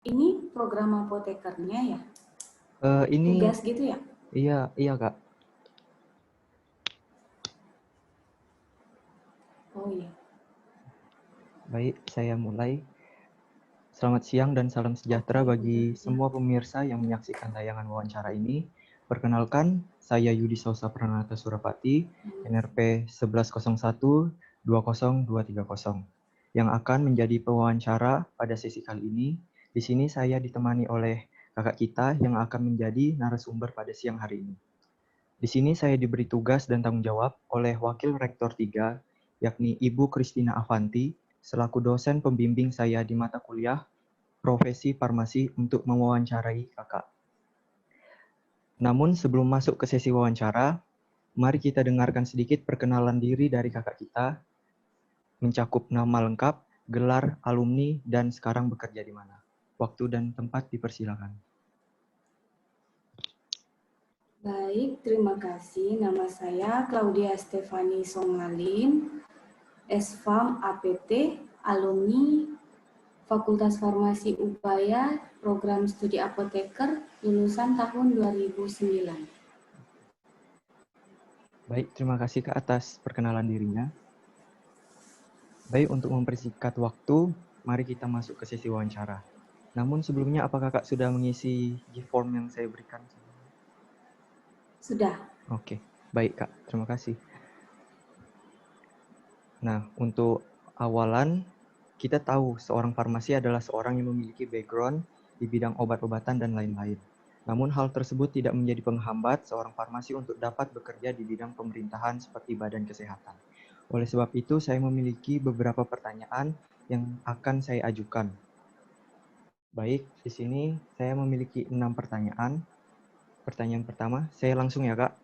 Ini program apotekernya ya? Ini Tugas gitu ya? iya Kak. Oh iya. Baik, saya mulai. Selamat siang dan salam sejahtera Oke, udah bagi ya. semua pemirsa yang menyaksikan tayangan wawancara ini. Perkenalkan, saya Yudi Sausa Pranata Surapati, NRP 1101 202330, yang akan menjadi pewawancara pada sesi kali ini. Di sini saya ditemani oleh kakak kita yang akan menjadi narasumber pada siang hari ini. Di sini saya diberi tugas dan tanggung jawab oleh Wakil Rektor 3, yakni Ibu Christina Avanti, selaku dosen pembimbing saya di mata kuliah Profesi Farmasi untuk mewawancarai kakak. Namun sebelum masuk ke sesi wawancara, mari kita dengarkan sedikit perkenalan diri dari kakak kita, mencakup nama lengkap, gelar, alumni, dan sekarang bekerja di mana. Waktu dan tempat dipersilakan. Baik, terima kasih. Nama saya Claudia Stefani Songalin, SFAM APT, alumni Fakultas Farmasi Upaya, Program Studi Apoteker, lulusan tahun 2009. Baik, terima kasih Kak atas perkenalan dirinya. Baik, untuk mempersingkat waktu, mari kita masuk ke sesi wawancara. Namun sebelumnya, apakah Kak sudah mengisi G-form yang saya berikan? Sudah. Oke, baik Kak, terima kasih. Nah, untuk awalan, kita tahu seorang farmasi adalah seorang yang memiliki background di bidang obat-obatan dan lain-lain. Namun hal tersebut tidak menjadi penghambat seorang farmasi untuk dapat bekerja di bidang pemerintahan seperti Badan Kesehatan. Oleh sebab itu, saya memiliki beberapa pertanyaan yang akan saya ajukan. Baik, di sini saya memiliki 6 pertanyaan. Pertanyaan pertama, saya langsung ya Kak.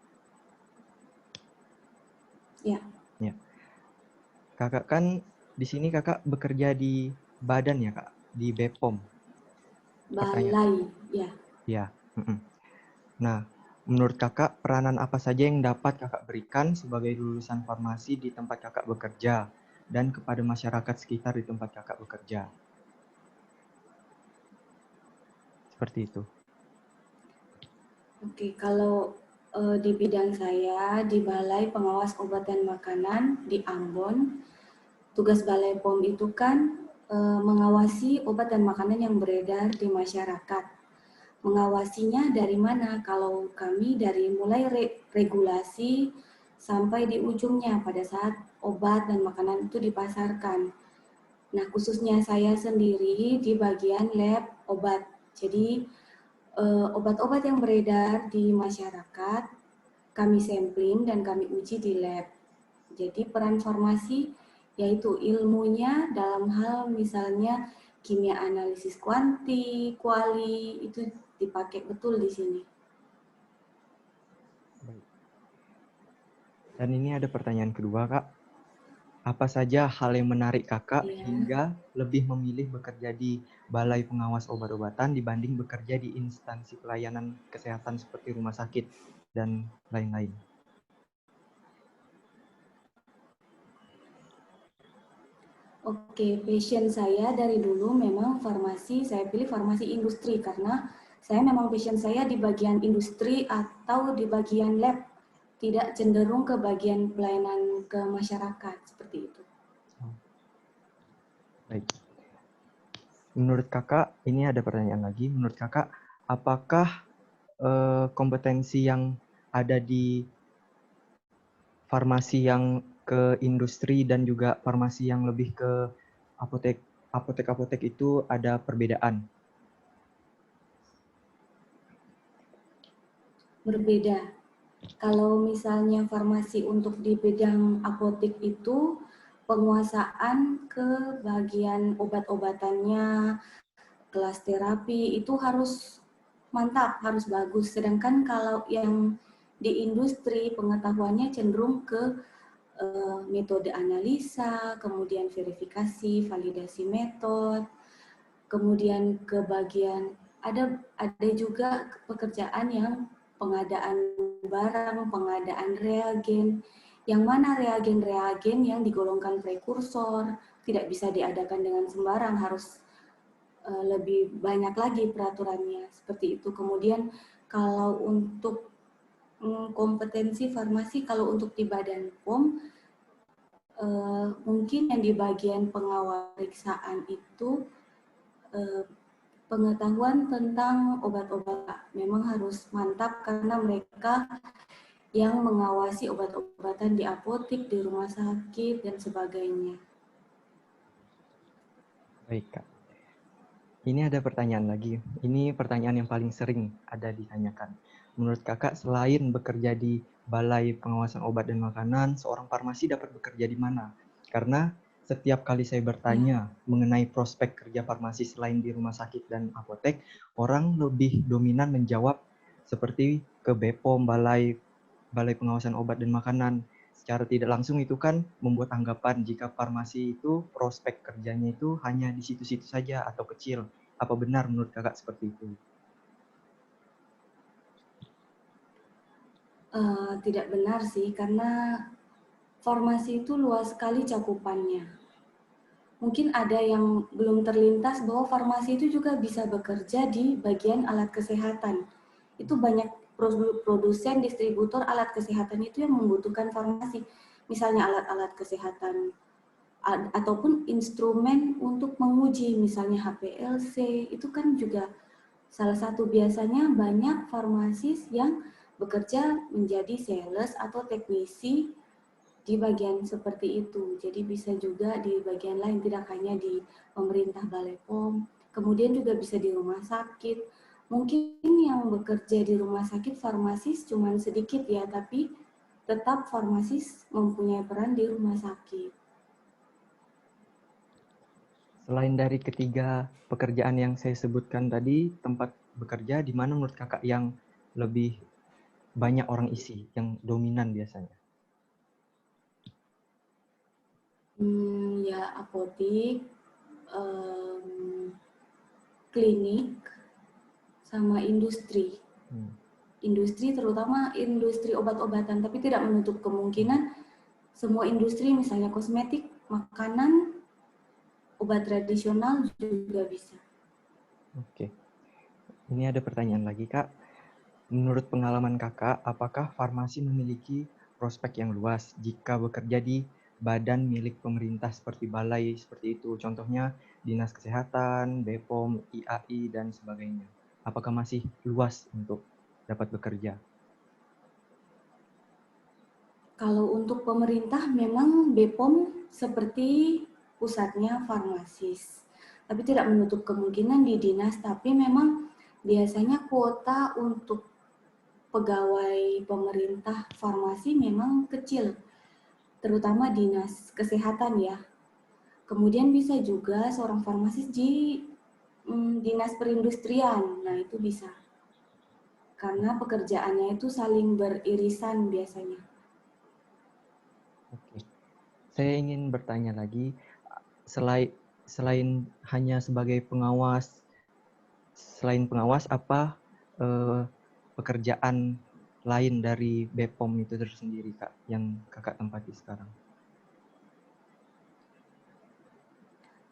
Ya. Ya. Kakak kan di sini kakak bekerja di badan ya Kak, di BPOM. Pertanyaan. Balai, ya. Ya. Nah, menurut kakak peranan apa saja yang dapat kakak berikan sebagai lulusan farmasi di tempat kakak bekerja dan kepada masyarakat sekitar di tempat kakak bekerja? Seperti itu. Oke, kalau di bidang saya di Balai Pengawas Obat dan Makanan di Ambon, tugas Balai POM itu kan mengawasi obat dan makanan yang beredar di masyarakat. Mengawasinya dari mana? Kalau kami dari mulai regulasi sampai di ujungnya pada saat obat dan makanan itu dipasarkan. Nah, khususnya saya sendiri di bagian lab obat. Jadi obat-obat yang beredar di masyarakat kami sampling dan kami uji di lab. Jadi peran farmasi yaitu ilmunya dalam hal misalnya kimia analisis kuanti, kuali itu dipakai betul di sini. Baik. Dan ini ada pertanyaan kedua Kak. Apa saja hal yang menarik kakak Ya. hingga lebih memilih bekerja di Balai Pengawas Obat-obatan dibanding bekerja di instansi pelayanan kesehatan seperti rumah sakit dan lain-lain? Oke, passion saya dari dulu memang farmasi, saya pilih farmasi industri karena saya memang passion saya di bagian industri atau di bagian lab, tidak cenderung ke bagian pelayanan ke masyarakat, seperti itu. Baik. Menurut kakak, ini ada pertanyaan lagi. Menurut kakak, apakah kompetensi yang ada di farmasi yang ke industri dan juga farmasi yang lebih ke apotek itu ada perbedaan? Berbeda. Kalau misalnya farmasi untuk di bidang apotek itu penguasaan ke bagian obat-obatannya, kelas terapi itu harus mantap, harus bagus. Sedangkan kalau yang di industri pengetahuannya cenderung ke metode analisa, kemudian verifikasi, validasi metode, kemudian ke bagian ada juga pekerjaan yang pengadaan barang, pengadaan reagen, yang mana reagen-reagen yang digolongkan prekursor tidak bisa diadakan dengan sembarang, harus lebih banyak lagi peraturannya seperti itu. Kemudian kalau untuk kompetensi farmasi, kalau untuk di Badan POM mungkin yang di bagian pengawas pemeriksaan itu pengetahuan tentang obat-obatan memang harus mantap karena mereka yang mengawasi obat-obatan di apotek, di rumah sakit, dan sebagainya. Baik, Kak. Ini ada pertanyaan lagi. Ini pertanyaan yang paling sering ada ditanyakan. Menurut Kakak, selain bekerja di Balai Pengawasan Obat dan Makanan, seorang farmasi dapat bekerja di mana? Karena setiap kali saya bertanya mengenai prospek kerja farmasi selain di rumah sakit dan apotek, orang lebih dominan menjawab seperti ke BPOM, Balai Pengawasan Obat dan Makanan. Secara tidak langsung itu kan membuat anggapan jika farmasi itu prospek kerjanya itu hanya di situ-situ saja atau kecil. Apa benar menurut Kakak seperti itu? Tidak benar sih, karena farmasi itu luas sekali cakupannya. Mungkin ada yang belum terlintas bahwa farmasi itu juga bisa bekerja di bagian alat kesehatan. Itu banyak produsen, distributor alat kesehatan itu yang membutuhkan farmasi. Misalnya alat-alat kesehatan ataupun instrumen untuk menguji, misalnya HPLC, itu kan juga salah satu. Biasanya banyak farmasis yang bekerja menjadi sales atau teknisi di bagian seperti itu. Jadi bisa juga di bagian lain, tidak hanya di pemerintah Balai POM, kemudian juga bisa di rumah sakit. Mungkin yang bekerja di rumah sakit farmasis cuma sedikit ya, tapi tetap farmasis mempunyai peran di rumah sakit. Selain dari ketiga pekerjaan yang saya sebutkan tadi, tempat bekerja di mana menurut Kakak yang lebih banyak orang isi, yang dominan biasanya? Ya apotik, klinik, sama industri. Industri terutama industri obat-obatan, tapi tidak menutup kemungkinan semua industri, misalnya kosmetik, makanan, obat tradisional juga bisa. Oke. Ini ada pertanyaan lagi, Kak. Menurut pengalaman Kakak, apakah farmasi memiliki prospek yang luas jika bekerja di badan milik pemerintah seperti balai seperti itu? Contohnya Dinas Kesehatan, BPOM, IAI, dan sebagainya. Apakah masih luas untuk dapat bekerja? Kalau untuk pemerintah memang BPOM seperti pusatnya farmasis, tapi tidak menutup kemungkinan di dinas, tapi memang biasanya kuota untuk pegawai pemerintah farmasi memang kecil, terutama dinas kesehatan ya. Kemudian bisa juga seorang farmasis di dinas perindustrian, nah itu bisa. Karena pekerjaannya itu saling beririsan biasanya. Oke. Saya ingin bertanya lagi, selain hanya sebagai pengawas, apa pekerjaan lain dari BPOM itu tersendiri, Kak, yang Kakak tempati sekarang?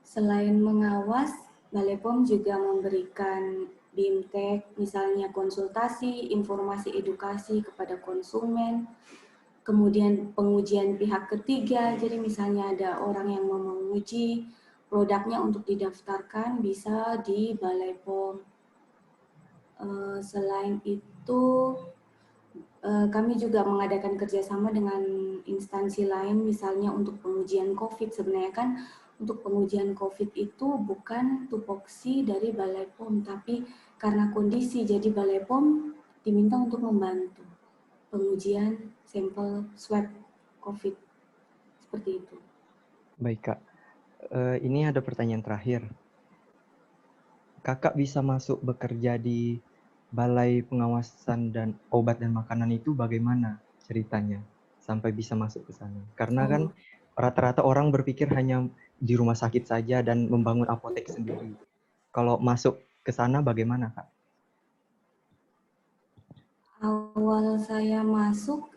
Selain mengawas, Balai POM juga memberikan BIMTEK, misalnya konsultasi, informasi edukasi kepada konsumen, kemudian pengujian pihak ketiga, jadi misalnya ada orang yang mau menguji produknya untuk didaftarkan, bisa di Balai POM. Selain itu, kami juga mengadakan kerjasama dengan instansi lain, misalnya untuk pengujian COVID. Sebenarnya kan untuk pengujian COVID itu bukan tupoksi dari Balai POM, tapi karena kondisi, jadi Balai POM diminta untuk membantu pengujian sampel swab COVID. Seperti itu. Baik, Kak. Ini ada pertanyaan terakhir. Kakak bisa masuk bekerja di Balai Pengawasan dan Obat dan Makanan itu bagaimana ceritanya sampai bisa masuk ke sana? Karena kan rata-rata orang berpikir hanya di rumah sakit saja dan membangun apotek sendiri. Kalau masuk ke sana bagaimana, Kak? Awal saya masuk,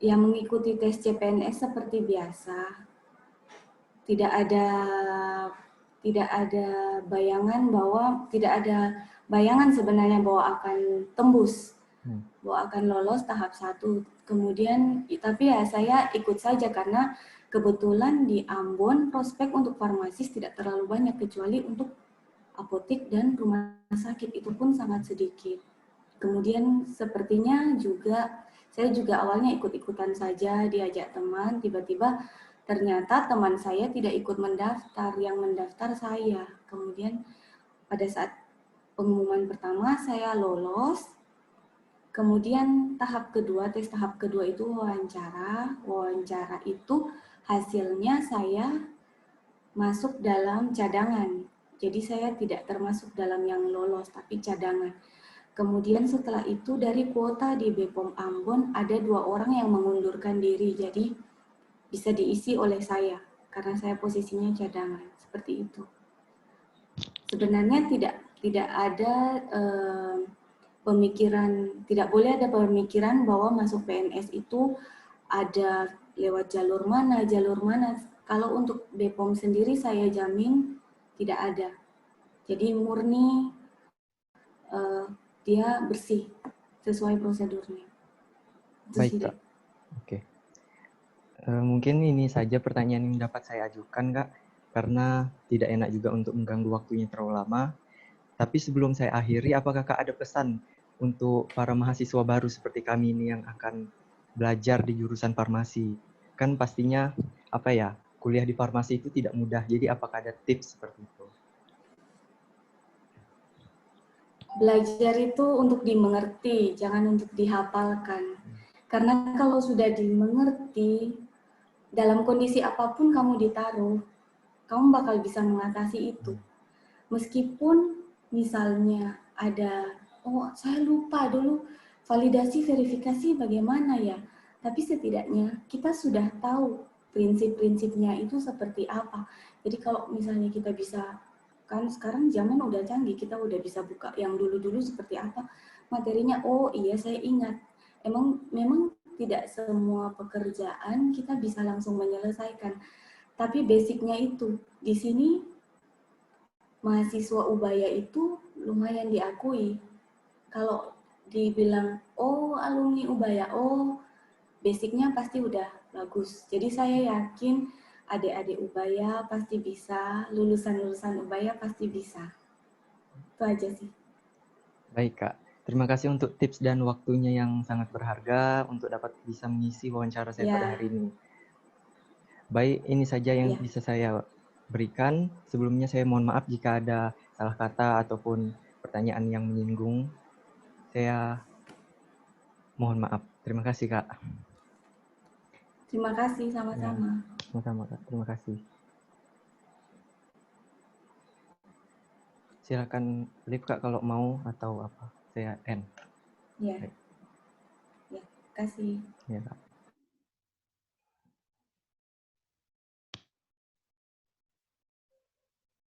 ya mengikuti tes CPNS seperti biasa. tidak ada tidak ada bayangan sebenarnya bahwa akan tembus, bahwa akan lolos tahap 1. Kemudian tapi ya saya ikut saja karena kebetulan di Ambon prospek untuk farmasis tidak terlalu banyak kecuali untuk apotek dan rumah sakit, itu pun sangat sedikit. Kemudian sepertinya juga saya juga awalnya ikut-ikutan saja, diajak teman, tiba-tiba ternyata teman saya tidak ikut mendaftar, yang mendaftar saya. Kemudian pada saat pengumuman pertama saya lolos, kemudian tes tahap kedua itu wawancara. Wawancara itu hasilnya saya masuk dalam cadangan. Jadi saya tidak termasuk dalam yang lolos, tapi cadangan. Kemudian setelah itu dari kuota di BPOM Ambon ada 2 orang yang mengundurkan diri, jadi bisa diisi oleh saya karena saya posisinya cadangan, seperti itu. Sebenarnya tidak ada pemikiran, tidak boleh ada pemikiran bahwa masuk PNS itu ada lewat jalur mana. Kalau untuk BPOM sendiri saya jamin tidak ada. Jadi murni dia bersih sesuai prosedurnya. Baik, Kak. Oke. Mungkin ini saja pertanyaan yang dapat saya ajukan, Kak, karena tidak enak juga untuk mengganggu waktunya terlalu lama. Tapi sebelum saya akhiri, apakah Kak ada pesan untuk para mahasiswa baru seperti kami ini yang akan belajar di jurusan farmasi? Kan pastinya kuliah di farmasi itu tidak mudah. Jadi apakah ada tips seperti itu? Belajar itu untuk dimengerti, jangan untuk dihafalkan. Karena kalau sudah dimengerti, dalam kondisi apapun kamu ditaruh, kamu bakal bisa mengatasi itu. Meskipun misalnya ada, saya lupa dulu validasi verifikasi bagaimana ya, tapi setidaknya kita sudah tahu prinsip-prinsipnya itu seperti apa. Jadi kalau misalnya kita bisa, kan sekarang zaman udah canggih, kita udah bisa buka yang dulu-dulu seperti apa materinya. Oh iya, saya ingat. Memang tidak semua pekerjaan kita bisa langsung menyelesaikan, tapi basicnya itu. Di sini mahasiswa Ubaya itu lumayan diakui. Kalau dibilang, oh alumni Ubaya, oh basicnya pasti udah bagus. Jadi saya yakin adik-adik Ubaya pasti bisa, lulusan-lulusan Ubaya pasti bisa. Itu aja sih. Baik, Kak. Terima kasih untuk tips dan waktunya yang sangat berharga untuk dapat bisa mengisi wawancara saya pada hari ini. Baik, ini saja yang bisa saya berikan. Sebelumnya saya mohon maaf jika ada salah kata ataupun pertanyaan yang menyinggung. Saya mohon maaf. Terima kasih, Kak. Terima kasih, sama-sama. Sama-sama, Kak. Terima kasih. Silakan live, Kak, kalau mau atau apa. Saya end. Ya. Ya, kasih. Ya, Kak.